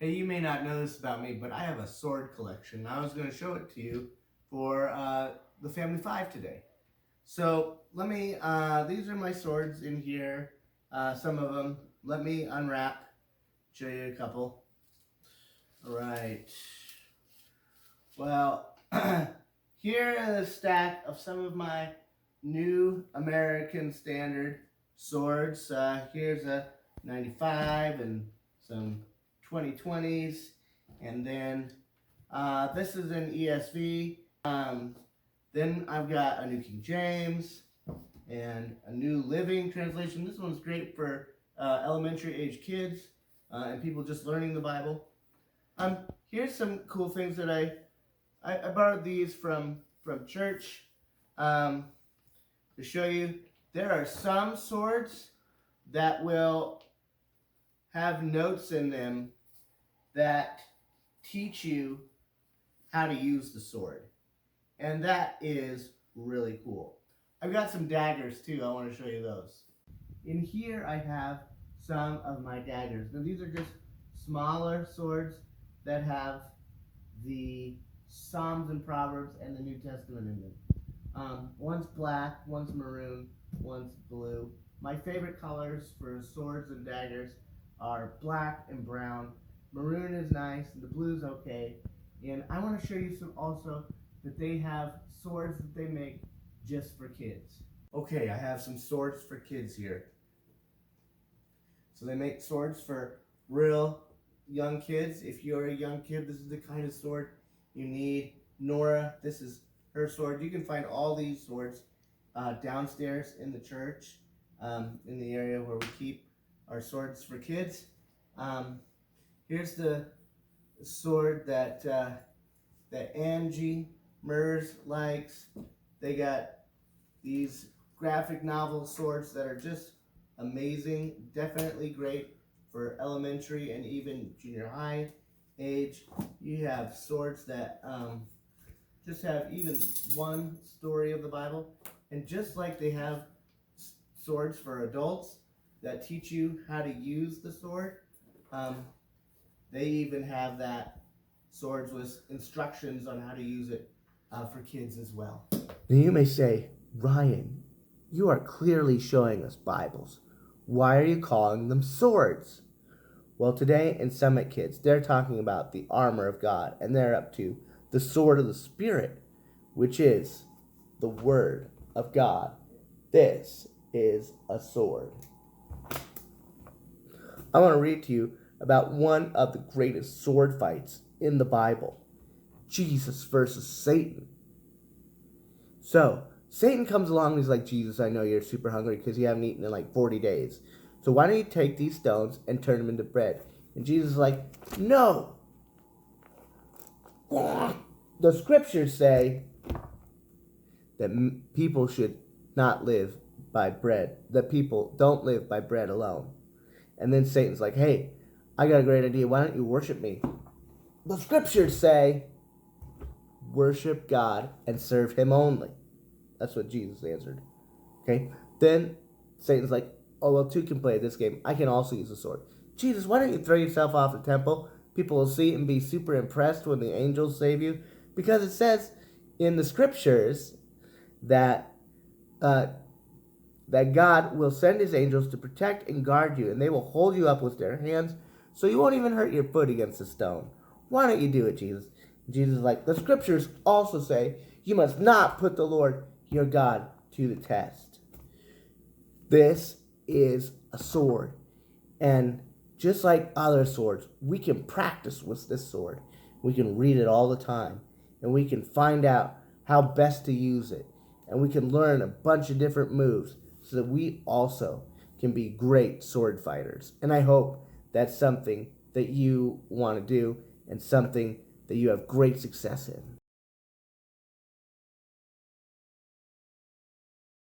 Hey, you may not know this about me, but I have a sword collection. I was going to show it to you for the Family Five today. So these are my swords in here. Some of them. Let me unwrap, show you a couple. All right. Well, here is a stack of some of my new American Standard swords. Here's a 95 and some 2020s, and then this is an ESV. Then I've got a New King James and a New Living Translation. This one's great for elementary age kids and people just learning the Bible. Here's some cool things that I borrowed these from church to show you. There are some swords that will have notes in them that teach you how to use the sword. And that is really cool. I've got some daggers too. I want to show you those. In here I have some of my daggers. Now these are just smaller swords that have the Psalms and Proverbs and the New Testament in them. One's black, one's maroon, one's blue. My favorite colors for swords and daggers are black and brown. Maroon is nice, and the blue's okay. And I want to show you some also that they have swords that they make just for kids. Okay, I have some swords for kids here. So they make swords for real young kids. If you're a young kid, this is the kind of sword you need. Nora, this is her sword. You can find all these swords downstairs in the church, in the area where we keep our swords for kids. Here's the sword that Angie Mers likes. They got these graphic novel swords that are just amazing. Definitely great for elementary and even junior high age. You have swords that just have even one story of the Bible. And just like they have swords for adults that teach you how to use the sword, they even have that swords with instructions on how to use it for kids as well. Now you may say, Ryan, you are clearly showing us Bibles. Why are you calling them swords? Well, today in Summit Kids, they're talking about the armor of God, and they're up to the sword of the Spirit, which is the Word of God. This is a sword. I want to read to you about one of the greatest sword fights in the Bible. Jesus versus Satan. So, Satan comes along and he's like, Jesus, I know you're super hungry because you haven't eaten in like 40 days. So why don't you take these stones and turn them into bread? And Jesus is like, no. The scriptures say that people should not live by bread. That people don't live by bread alone. And then Satan's like, hey, I got a great idea. Why don't you worship me? The scriptures say, worship God and serve him only. That's what Jesus answered. Okay? Then Satan's like, oh, well, two can play this game. I can also use a sword. Jesus, why don't you throw yourself off the temple? People will see it and be super impressed when the angels save you. Because it says in the scriptures that God will send his angels to protect and guard you, and they will hold you up with their hands so you won't even hurt your foot against a stone. Why don't you do it, Jesus? Jesus is like, the scriptures also say you must not put the Lord your God to the test. This is a sword. And just like other swords, we can practice with this sword. We can read it all the time. And we can find out how best to use it. And we can learn a bunch of different moves so that we also can be great sword fighters. And I hope that's something that you want to do and something that you have great success in.